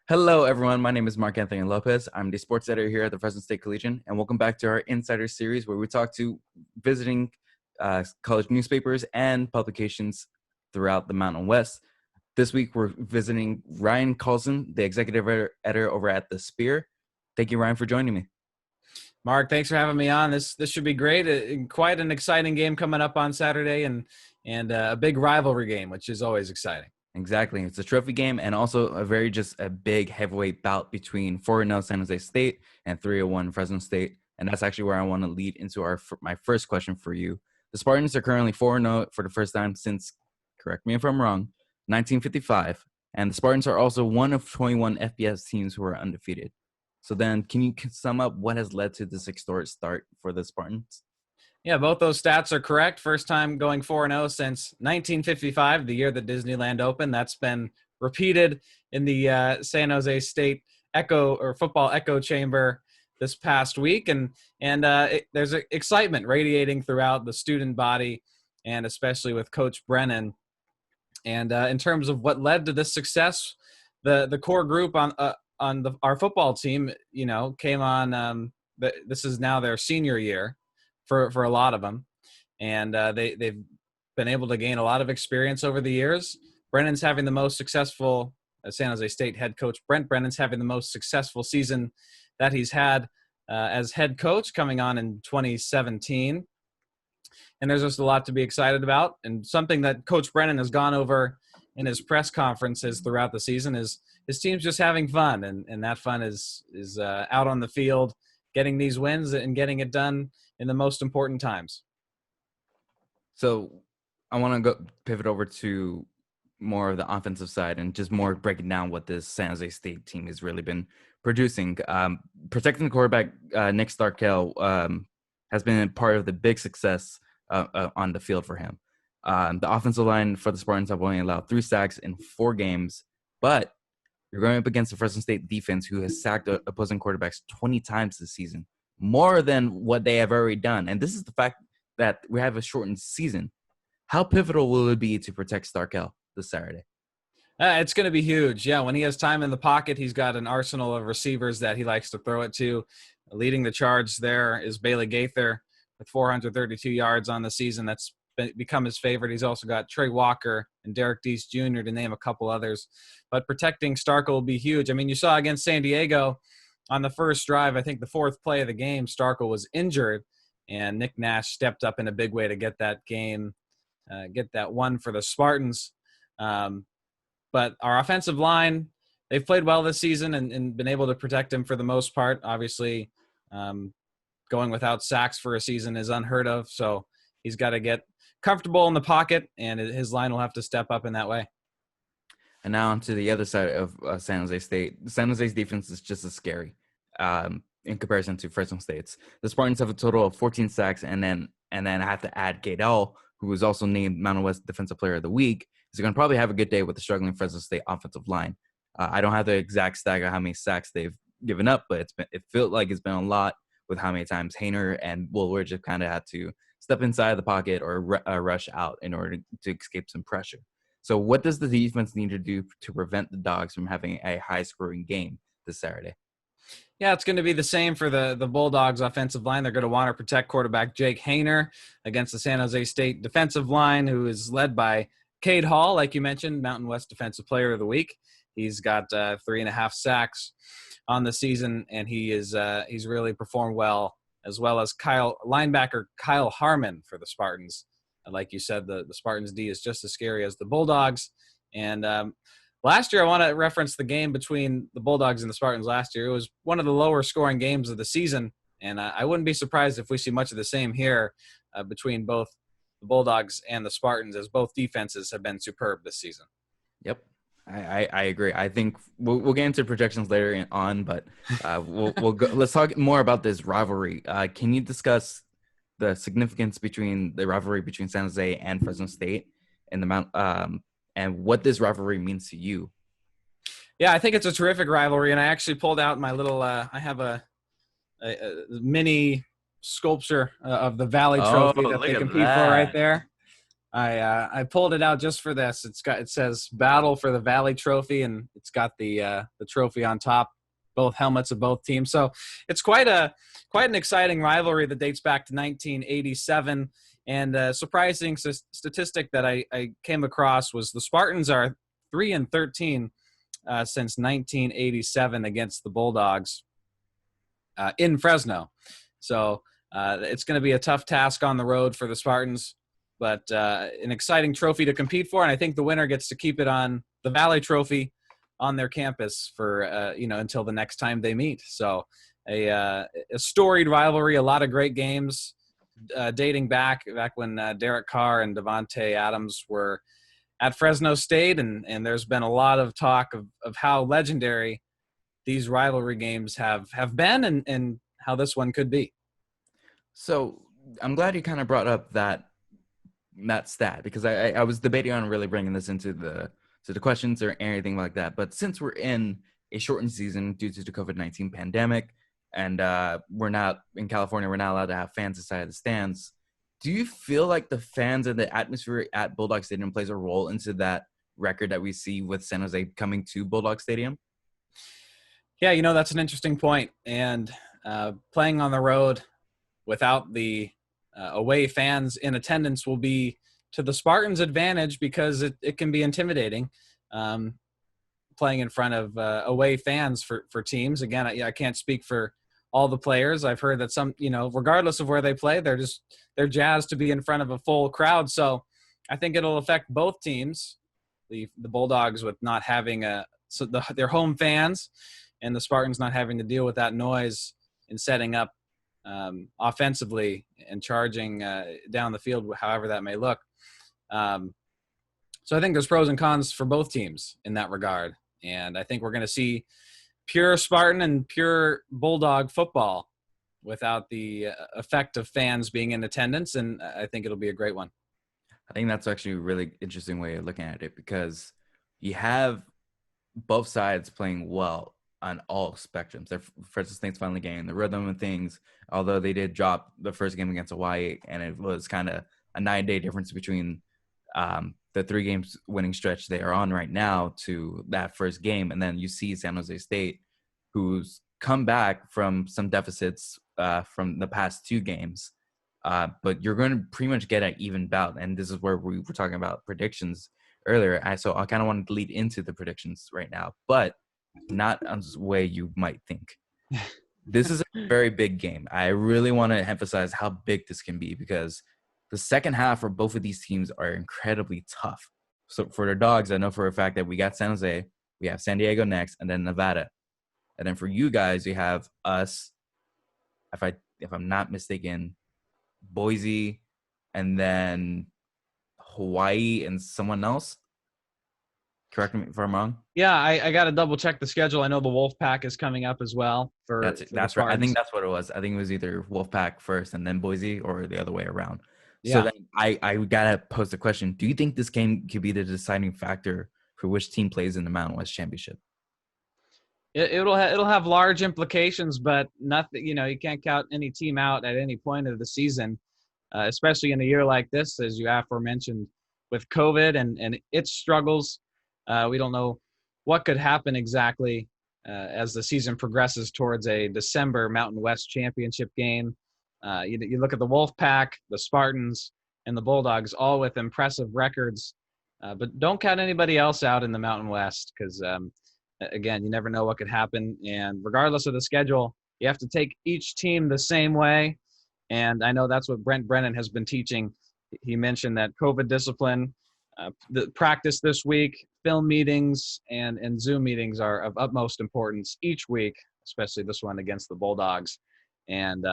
Hello, everyone. My name is Mark Anthony Lopez. I'm the sports editor here at the Fresno State Collegian, and welcome back to our Insider Series, where we talk to visiting college newspapers and publications throughout the Mountain West. This week, we're visiting Ryan Carlson, the executive editor over at The Spear. Thank you, Ryan, for joining me. Mark, thanks for having me on. This should be great. Quite an exciting game coming up on Saturday, and a big rivalry game, which is always exciting. Exactly. It's a trophy game and also a big heavyweight bout between 4-0 San Jose State and 3-1 Fresno State. And that's actually where I want to lead into my first question for you. The Spartans are currently 4-0 for the first time since, correct me if I'm wrong, 1955. And the Spartans are also one of 21 FBS teams who are undefeated. So then can you sum up what has led to this historic start for the Spartans? Yeah, both those stats are correct. First time going 4-0 since 1955, the year that Disneyland opened. That's been repeated in the San Jose State football echo chamber this past week. And there's excitement radiating throughout the student body, and especially with Coach Brennan. And in terms of what led to this success, the core group on our football team, came on. This is now their senior year for a lot of them, and they've been able to gain a lot of experience over the years. Brennan's having the most successful San Jose State head coach. Brent Brennan's having the most successful season that he's had as head coach, coming on in 2017. And there's just a lot to be excited about. And something that Coach Brennan has gone over in his press conferences throughout the season is his team's just having fun, and that fun is out on the field, getting these wins and getting it done in the most important times. So I want to pivot over to more of the offensive side and just more breaking down what this San Jose State team has really been producing. Protecting the quarterback, Nick Starkel, has been part of the big success on the field for him. The offensive line for the Spartans have only allowed 3 sacks in 4 games, but you're going up against the Fresno State defense, who has sacked opposing quarterbacks 20 times this season, more than what they have already done. And this is the fact that we have a shortened season. How pivotal will it be to protect Starkel this Saturday? It's going to be huge. Yeah, when he has time in the pocket, he's got an arsenal of receivers that he likes to throw it to. Leading the charge there is Bailey Gaither with 432 yards on the season. That's become his favorite. He's also got Trey Walker and Derek Deese Jr., to name a couple others. But protecting Starkel will be huge. I mean, you saw against San Diego on the first drive, I think the 4th play of the game, Starkel was injured, and Nick Nash stepped up in a big way to get that game, get that one for the Spartans. But our offensive line, they've played well this season and been able to protect him for the most part. Obviously, going without sacks for a season is unheard of, so he's got to get comfortable in the pocket, and his line will have to step up in that way. And now onto the other side of San Jose State. San Jose's defense is just as scary in comparison to Fresno State's. The Spartans have a total of 14 sacks, and then I have to add Gadel, who was also named Mountain West Defensive Player of the Week. He's going to probably have a good day with the struggling Fresno State offensive line. I don't have the exact stat of how many sacks they've given up, but it felt like it's been a lot with how many times Hainer and Woolridge have kind of had to step inside the pocket or rush out in order to escape some pressure. So what does the defense need to do to prevent the Dogs from having a high-scoring game this Saturday? Yeah, it's going to be the same for the Bulldogs offensive line. They're going to want to protect quarterback Jake Hainer against the San Jose State defensive line, who is led by Cade Hall, like you mentioned, Mountain West Defensive Player of the Week. He's got 3.5 sacks on the season, and he's really performed well as linebacker Kyle Harmon for the Spartans. Like you said, the Spartans D is just as scary as the Bulldogs. And last year, I want to reference the game between the Bulldogs and the Spartans last year. It was one of the lower scoring games of the season, and I wouldn't be surprised if we see much of the same here between both the Bulldogs and the Spartans, as both defenses have been superb this season. Yep. I agree. I think we'll get into projections later on, but we'll go. Let's talk more about this rivalry. Can you discuss the significance between the rivalry between San Jose and Fresno State and and what this rivalry means to you? Yeah, I think it's a terrific rivalry, and I actually pulled out my little. I have a mini sculpture of the Valley Trophy that they compete for right there. I pulled it out just for this. It says Battle for the Valley Trophy, and it's got the trophy on top, both helmets of both teams. So it's quite an exciting rivalry that dates back to 1987. And a surprising statistic that I came across was the Spartans are 3-13 since 1987 against the Bulldogs in Fresno. So it's going to be a tough task on the road for the Spartans, but an exciting trophy to compete for. And I think the winner gets to keep it on the Valley Trophy on their campus for, until the next time they meet. So a storied rivalry, a lot of great games dating back when Derek Carr and Devontae Adams were at Fresno State. And there's been a lot of talk of how legendary these rivalry games have been and how this one could be. So I'm glad you kind of brought up that stat, because I was debating on really bringing this into the questions or anything like that. But since we're in a shortened season due to the COVID-19 pandemic, and we're not in California, we're not allowed to have fans inside the stands. Do you feel like the fans and the atmosphere at Bulldog Stadium plays a role into that record that we see with San Jose coming to Bulldog Stadium? Yeah, that's an interesting point. And playing on the road without the away fans in attendance will be to the Spartans' advantage, because it can be intimidating playing in front of away fans for teams. Again, I can't speak for all the players. I've heard that some, regardless of where they play, they're jazzed to be in front of a full crowd. So I think it'll affect both teams. The Bulldogs with not having their home fans, and the Spartans not having to deal with that noise in setting up offensively and charging down the field, however that may look. So I think there's pros and cons for both teams in that regard. And I think we're going to see pure Spartan and pure Bulldog football without the effect of fans being in attendance. And I think it'll be a great one. I think that's actually a really interesting way of looking at it, because you have both sides playing well on all spectrums. Fresno State's finally getting the rhythm of things, although they did drop the first game against Hawaii, and it was kind of a 9-day difference between the 3 games winning stretch they are on right now to that first game. And then you see San Jose State, who's come back from some deficits from the past 2 games. But you're going to pretty much get an even bout. And this is where we were talking about predictions earlier. So I kind of wanted to lead into the predictions right now, but not on the way you might think. This is a very big game. I really want to emphasize how big this can be, because the second half for both of these teams are incredibly tough. So for the Dogs, I know for a fact that we got San Jose, we have San Diego next, and then Nevada. And then for you guys, you have us, if I'm not mistaken, Boise, and then Hawaii and someone else. Correct me if I'm wrong. Yeah, I got to double check the schedule. I know the Wolfpack is coming up as well. That's right. I think that's what it was. I think it was either Wolfpack first and then Boise, or the other way around. Yeah. So then I gotta pose the question: do you think this game could be the deciding factor for which team plays in the Mountain West Championship? It'll have large implications, but nothing. You can't count any team out at any point of the season, especially in a year like this, as you aforementioned, with COVID and its struggles. We don't know what could happen exactly as the season progresses towards a December Mountain West Championship game. You look at the Wolfpack, the Spartans, and the Bulldogs, all with impressive records, but don't count anybody else out in the Mountain West, because, again, you never know what could happen. And regardless of the schedule, you have to take each team the same way. And I know that's what Brent Brennan has been teaching. He mentioned that COVID discipline, the practice this week, film meetings, and Zoom meetings are of utmost importance each week, especially this one against the Bulldogs, and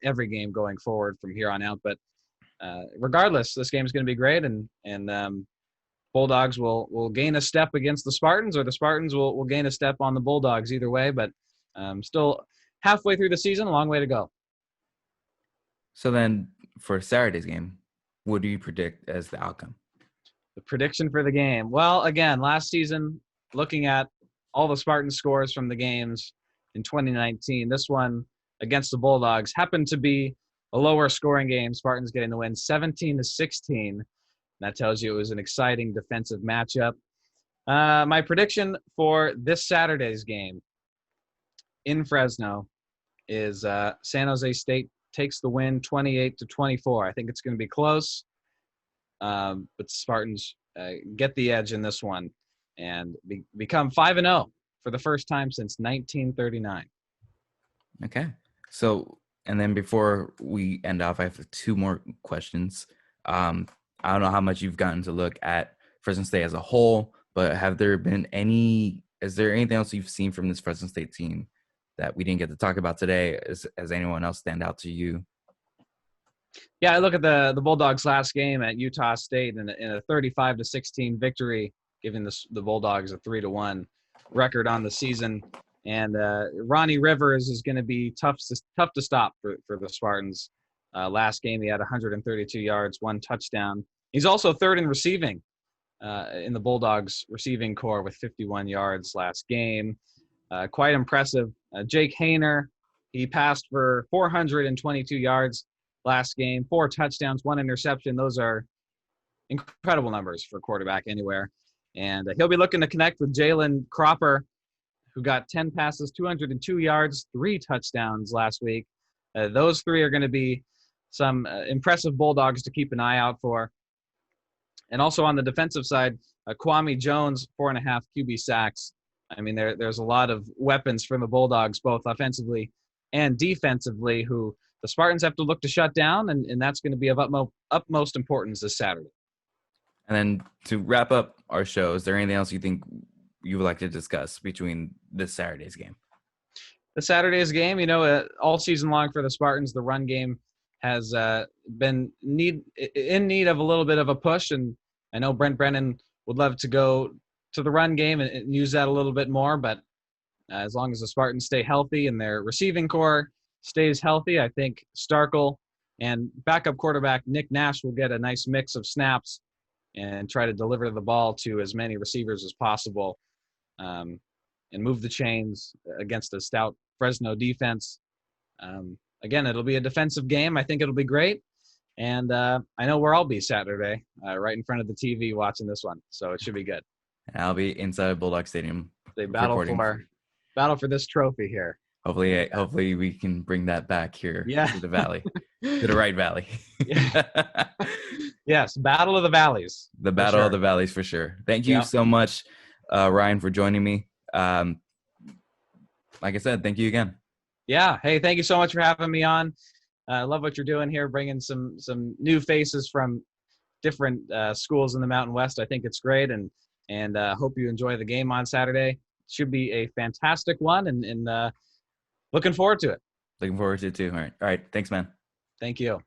every game going forward from here on out. But regardless, this game is going to be great, and Bulldogs will gain a step against the Spartans, or the Spartans will gain a step on the Bulldogs, either way. But still halfway through the season, a long way to go. So then for Saturday's game, what do you predict as the outcome? The prediction for the game. Well, again, last season, looking at all the Spartan scores from the games in 2019, this one against the Bulldogs happened to be a lower scoring game. Spartans getting the win 17-16. That tells you it was an exciting defensive matchup. My prediction for this Saturday's game in Fresno is San Jose State takes the win 28-24. I think it's going to be close, but the Spartans get the edge in this one and become 5-0 for the first time since 1939. Okay. So, and then before we end off, I have 2 more questions. I don't know how much you've gotten to look at Fresno State as a whole, but is there anything else you've seen from this Fresno State team that we didn't get to talk about today? Has anyone else stand out to you? Yeah, I look at the Bulldogs last game at Utah State in a 35-16 victory, giving the Bulldogs a 3-1 record on the season. And Ronnie Rivers is going to be tough to stop for the Spartans. Last game, he had 132 yards, 1 touchdown. He's also third in receiving in the Bulldogs receiving core with 51 yards last game. Quite impressive. Jake Hayner, he passed for 422 yards last game, 4 touchdowns, 1 interception. Those are incredible numbers for a quarterback anywhere. And he'll be looking to connect with Jalen Cropper, who got 10 passes, 202 yards, 3 touchdowns last week. Those 3 are going to be some impressive Bulldogs to keep an eye out for. And also on the defensive side, Kwame Jones, 4.5 QB sacks. I mean, there's a lot of weapons for the Bulldogs, both offensively and defensively, who the Spartans have to look to shut down, and that's going to be of utmost importance this Saturday. And then to wrap up our show, is there anything else you think you would like to discuss between this Saturday's game? The Saturday's game, all season long for the Spartans, the run game has been in need of a little bit of a push, and I know Brent Brennan would love to go to the run game and use that a little bit more, but as long as the Spartans stay healthy and their receiving core stays healthy, I think Starkel and backup quarterback Nick Nash will get a nice mix of snaps and try to deliver the ball to as many receivers as possible and move the chains against a stout Fresno defense. Again, it'll be a defensive game. I think it'll be great. And I know where I'll be Saturday, right in front of the TV watching this one. So it should be good. And I'll be inside Bulldog Stadium. They battle for this trophy here. Hopefully we can bring that back here to the valley, to the right valley. Yes, Battle of the Valleys. The Battle of the Valleys for sure. Thank you so much, Ryan, for joining me. Like I said, thank you again. Yeah. Hey, thank you so much for having me on. I love what you're doing here, bringing some new faces from different schools in the Mountain West. I think it's great, and hope you enjoy the game on Saturday. Should be a fantastic one, and looking forward to it. Looking forward to it too. All right. Thanks, man. Thank you.